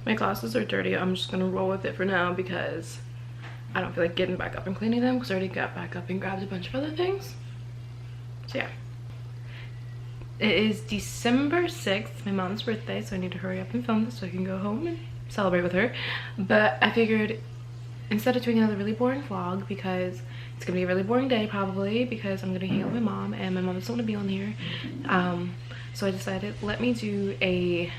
My glasses are dirty. I'm just gonna roll with it for now because I don't feel like getting back up and cleaning them because I already got back up and grabbed a bunch of other things. So yeah. It is December 6th, my mom's birthday, so I need to hurry up and film this so I can go home and celebrate with her. But I figured instead of doing another really boring vlog, because it's gonna be a really boring day probably because I'm gonna hang out with my mom and my mom doesn't want to be on here. So I decided, let me do a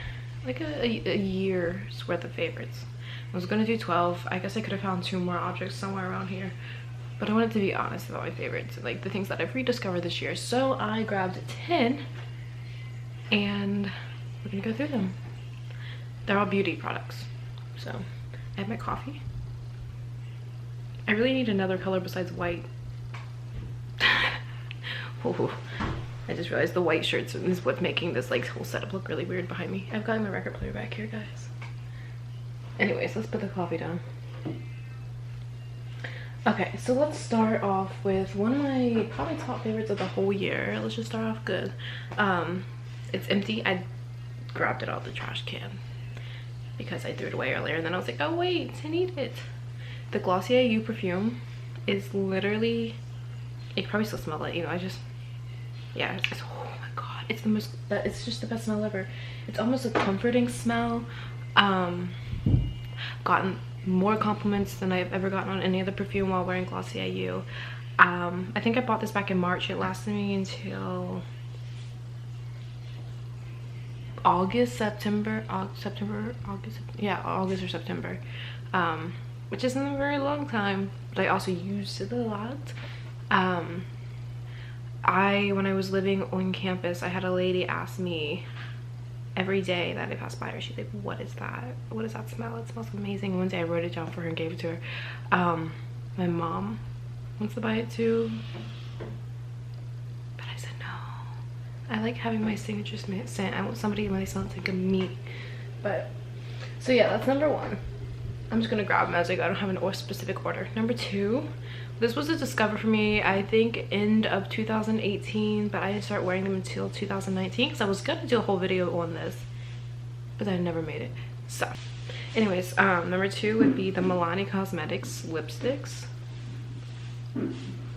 year's worth of favorites. I was gonna do 12. I guess I could have found 2 more objects somewhere around here, but I wanted to be honest about my favorites, like the things that I've rediscovered this year. So I grabbed 10 and we're gonna go through them. They're all beauty products. So I have my coffee. I really need another color besides white. Ooh, I just realized the white shirts is what's making this like whole setup look really weird behind me. I've got my record player back here, guys. Anyways, let's put the coffee down. Okay, so let's start off with one of my probably top favorites of the whole year. Let's just start off good. It's empty. I grabbed it out of the trash can because I threw it away earlier, and then I was like, oh wait, I need it. The Glossier You perfume is literally, you can probably still smell it, you know, yeah, it's oh my god, it's the most, it's just the best smell ever. It's almost a comforting smell. Gotten more compliments than I've ever gotten on any other perfume while wearing Glossier You. I think I bought this back in March. It lasted me until August or September, which isn't a very long time, but I also used it a lot. When I was living on campus, I had a lady ask me every day that I passed by her, she's like, what is that? What does that smell? It smells amazing. One day I wrote it down for her and gave it to her. My mom wants to buy it too, but I said no. I like having my signature scent. I want somebody when they smell it to think of me. But so yeah, that's number 1. I'm just gonna grab them as I go. I don't have an specific order. Number 2, this was a discover for me, I think end of 2018, but I didn't start wearing them until 2019 because I was gonna do a whole video on this, but I never made it. So anyways, number 2 would be the Milani Cosmetics lipsticks.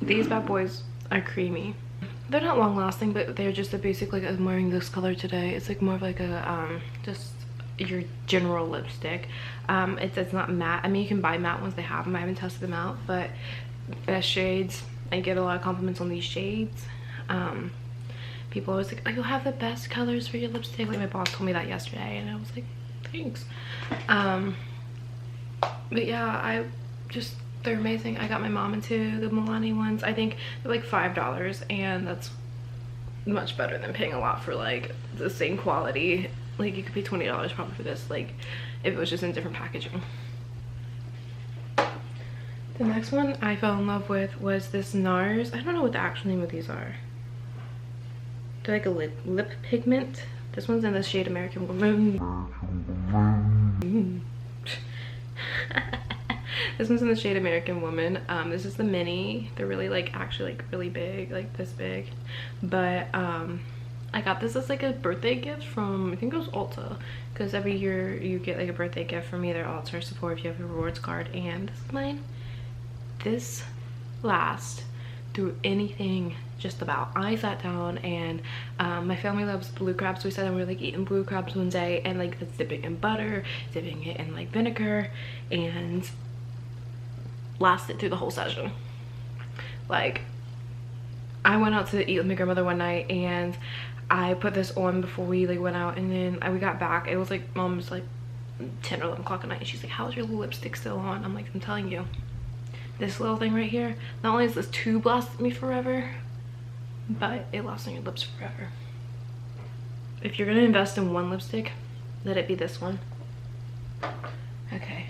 These bad boys are creamy. They're not long lasting, but they're just a basic, like I'm wearing this color today. It's like more of like a just your general lipstick. It's not matte. I mean, you can buy matte ones, they have them. I haven't tested them out, but best shades. I get a lot of compliments on these shades. People always like, oh, you'll have the best colors for your lipstick. Like my boss told me that yesterday and I was like, thanks. But yeah, they're amazing. I got my mom into the Milani ones. I think they're like $5 and that's much better than paying a lot for like the same quality. Like you could pay $20 probably for this, like if it was just in different packaging. The next one I fell in love with was this NARS. I don't know what the actual name of these are. They're like a lip pigment. This one's in the shade American Woman. This one's in the shade American Woman. This is the mini. They're really like actually like really big, like this big. But I got this as like a birthday gift from, I think it was Ulta, because every year you get like a birthday gift from either Ulta or Sephora if you have a rewards card, and this is mine. This lasts through anything just about. I sat down and my family loves blue crabs, so we sat down, we were like eating blue crabs one day and like dipping in butter, dipping it in like vinegar, and lasted through the whole session. Like I went out to eat with my grandmother one night and I put this on before we like went out, and then we got back. It was like mom's like 10 or 11 o'clock at night and she's like, how's your lipstick still on? I'm like, I'm telling you, this little thing right here, not only is this tube lasted me forever, but it lasts on your lips forever. If you're gonna invest in one lipstick, let it be this one. Okay,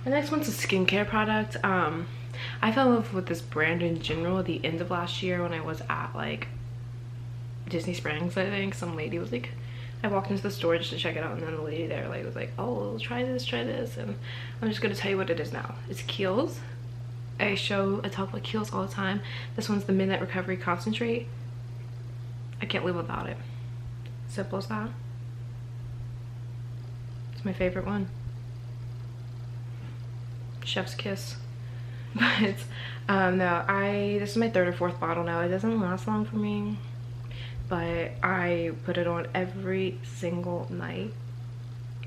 the next one's a skincare product. I fell in love with this brand in general at the end of last year when I was at like Disney Springs. I think some lady was like, I walked into the store just to check it out, and then the lady there like was like, oh, try this, and I'm just gonna tell you what it is now. It's Kiehl's. I talk about Kiehl's all the time. This one's the Midnight Recovery Concentrate. I can't live without it. Simple as that. It's my favorite one. chef's kiss. But no, this is my 3rd or 4th bottle now. It doesn't last long for me, but I put it on every single night,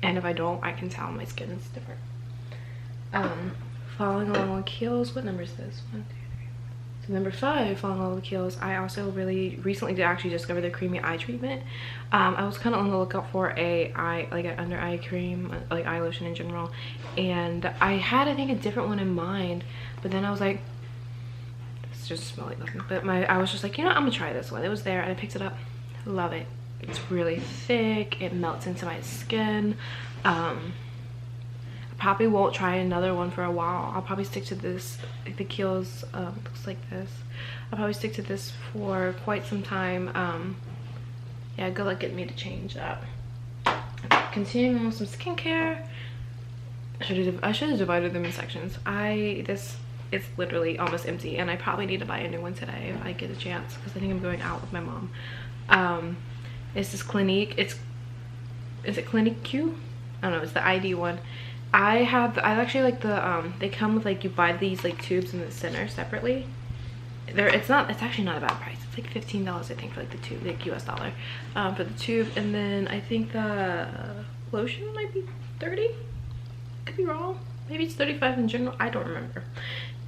and if I don't, I can tell my skin is different. Following along with Kiehl's, what number is this? 1, 2, 3. So number 5, following along with Kiehl's, I also really recently actually discovered the creamy eye treatment. I was kind of on the lookout for an under eye cream, like eye lotion in general, and I had, I think, a different one in mind, but then I was like, this just smells like nothing. But I was just like, you know, I'm gonna try this one. It was there and I picked it up. Love it. It's really thick. It melts into my skin. Probably won't try another one for a while. I'll probably stick to this. The Kiehl's looks like this. I'll probably stick to this for quite some time. Yeah, good luck getting me to change that. Continuing on with some skincare. I should have divided them in sections. It's literally almost empty, and I probably need to buy a new one today if I get a chance, because I think I'm going out with my mom. It's this Clinique. Is it CLINIQUE You? I don't know. It's the ID one. I actually like the they come with, like, you buy these like tubes in the center separately. It's actually not a bad price. It's like $15, I think, for like the tube, like US dollar, for the tube. And then I think the lotion might be 30. Could be wrong. Maybe it's 35 in general. I don't remember.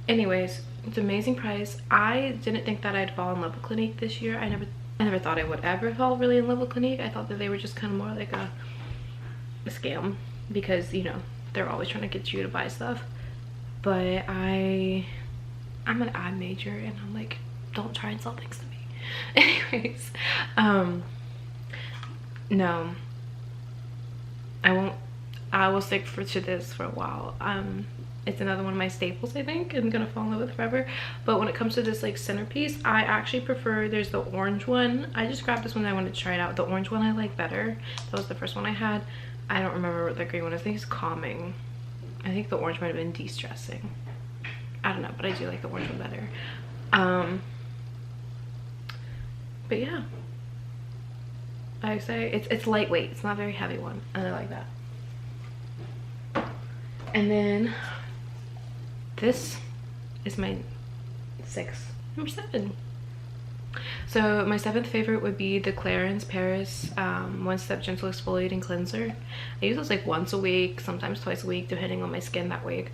Anyways, it's an amazing price. I didn't think that I'd fall in love with Clinique this year. I never thought I would ever fall really in love with Clinique. I thought that they were just kind of more like a scam, because, you know, they're always trying to get you to buy stuff. But I'm an eye major, and I'm like, don't try and sell things to me. Anyways, no, I won't. I will stick to this for a while. It's another one of my staples, I think, and I'm gonna fall in love with forever. But when it comes to this like centerpiece, I actually prefer, there's the orange one. I just grabbed this one. I wanted to try it out. The orange one I like better. That was the first one I had. I don't remember what the green one is. I think it's calming. I think the orange might have been de-stressing. I don't know, but I do like the orange one better. But yeah, I say it's lightweight. It's not a very heavy one, and I like that. And then this is my number 7. So my 7th favorite would be the Clarins Paris One Step Gentle Exfoliating Cleanser. I use this like once a week, sometimes twice a week, depending on my skin that week.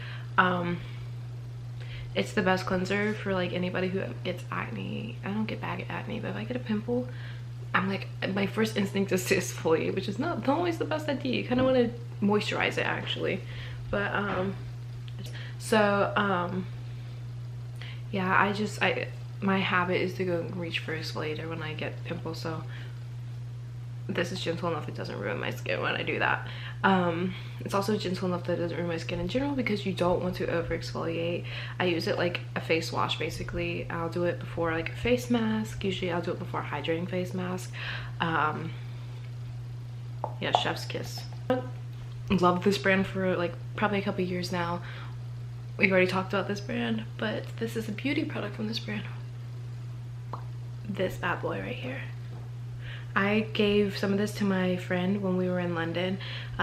It's the best cleanser for like anybody who gets acne. I don't get bad acne, but if I get a pimple, I'm like, my first instinct is to exfoliate, which is not always the best idea. You kind of want to moisturize it, actually. But yeah, my habit is to go reach for exfoliator when I get pimples, so this is gentle enough it doesn't ruin my skin when I do that. It's also gentle enough that it doesn't ruin my skin in general, because you don't want to over exfoliate. I use it like a face wash, basically. I'll do it before like a face mask. Usually I'll do it before a hydrating face mask. Yeah, chef's kiss. Love this brand for like probably a couple years now. We've already talked about this brand, but this is a beauty product from this brand. This bad boy right here. I gave some of this to my friend when we were in London.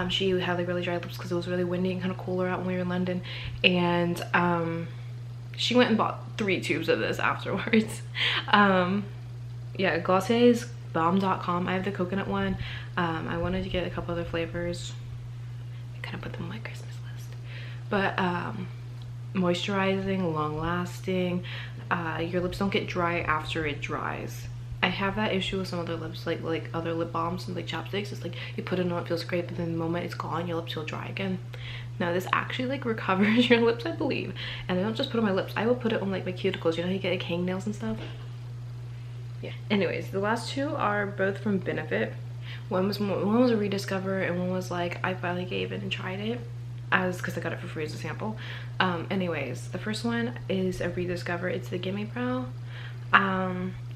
She had like really dry lips because it was really windy and kind of cooler out when we were in London, and she went and bought 3 tubes of this afterwards. Yeah, Glossier's Balm Dot Com. I have the coconut one. I wanted to get a couple other flavors. I kind of put them on my Christmas list. But moisturizing, long lasting. Your lips don't get dry after it dries. I have that issue with some other lips, like other lip balms and like chapsticks. It's like you put it on, it feels great, but then the moment it's gone, your lips feel dry again. Now this actually like recovers your lips, I believe. And I don't just put it on my lips, I will put it on like my cuticles. You know how you get like hangnails and stuff? Yeah. Anyways, the last 2 are both from Benefit. One was a rediscover, and one was like I finally gave it and tried it, because I got it for free as a sample. Anyways, the first one is a rediscover. It's the Gimme brow.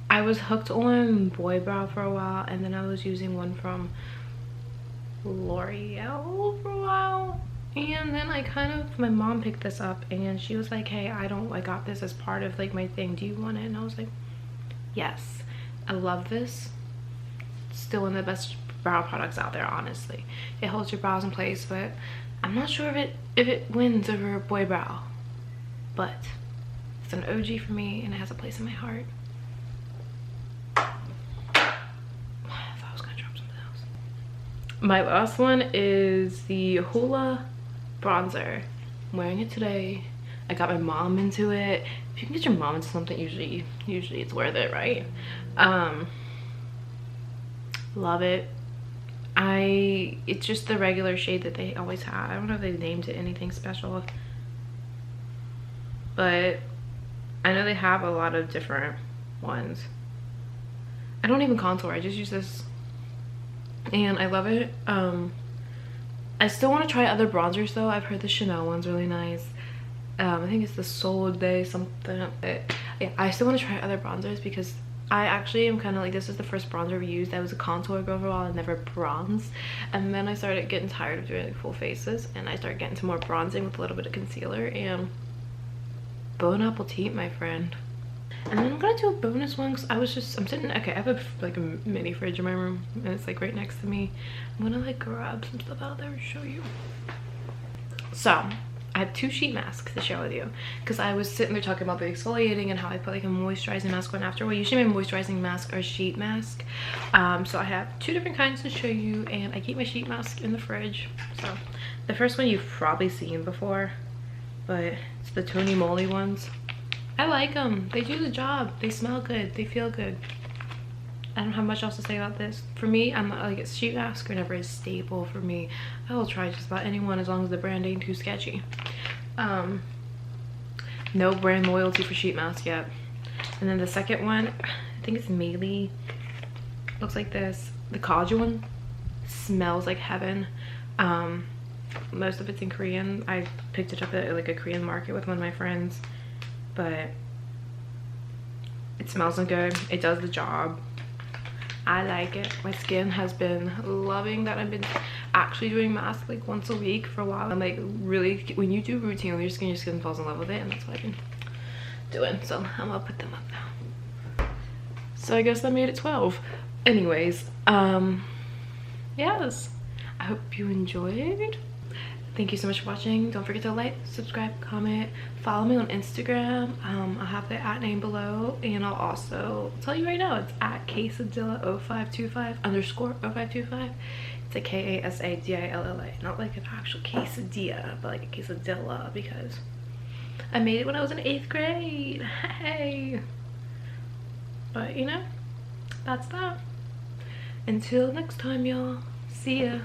I was hooked on boy brow for a while, and then I was using one from L'Oreal for a while, and then my mom picked this up, and she was like, hey, I got this as part of like my thing, do you want it? And I was like, yes. I love this. Still one of the best brow products out there, honestly. It holds your brows in place, but I'm not sure if it wins over Boy Brow, but it's an OG for me and it has a place in my heart. I thought I was gonna drop something else. My last one is the Hoola bronzer. I'm wearing it today. I got my mom into it. If you can get your mom into something, usually it's worth it, right? Love it. It's just the regular shade that they always have. I don't know if they named it anything special, but I know they have a lot of different ones. I don't even contour, I just use this and I love it. I still want to try other bronzers though. I've heard the Chanel one's really nice. I think it's the Sol de something. Yeah, I still want to try other bronzers because I actually am kind of like, this is the first bronzer we used. I was a contour girl for a while and never bronzed, and then I started getting tired of doing like full faces and I started getting to more bronzing with a little bit of concealer, and bon appetit, my friend. And then I'm gonna do a bonus one because I'm sitting, okay, I have like a mini fridge in my room and it's like right next to me. I'm gonna like grab some stuff out there and show you. So I have 2 sheet masks to share with you because I was sitting there talking about the exfoliating and how I put like a moisturizing mask on after. Well, usually my moisturizing mask or sheet mask. So I have 2 different kinds to show you, and I keep my sheet mask in the fridge. So the first one you've probably seen before, but it's the Tony Moly ones. I like them. They do the job. They smell good. They feel good. I don't have much else to say about this. For me, I'm not like, a sheet mask or never is staple for me. I will try just about anyone as long as the brand ain't too sketchy. No brand loyalty for sheet mask yet. And then the second one, I think it's Malie. Looks like this. The collagen one smells like heaven. Most of it's in Korean. I picked it up at like a Korean market with one of my friends, but it smells so good. It does the job. I like it. My skin has been loving that. I've been actually doing masks like once a week for a while. And like really, when you do routine with your skin falls in love with it, and that's what I've been doing. So I'm gonna put them up now. So I guess that made it 12. Anyways, yes, I hope you enjoyed. Thank you so much for watching. Don't forget to like, subscribe, comment, follow me on Instagram. I'll have the @ name below, and I'll also tell you right now, it's at Quesadilla0525 _0525. It's a KASADILLA, not like an actual quesadilla, but like a quesadilla, because I made it when I was in 8th grade. Hey, but you know, that's that. Until next time, y'all. See ya.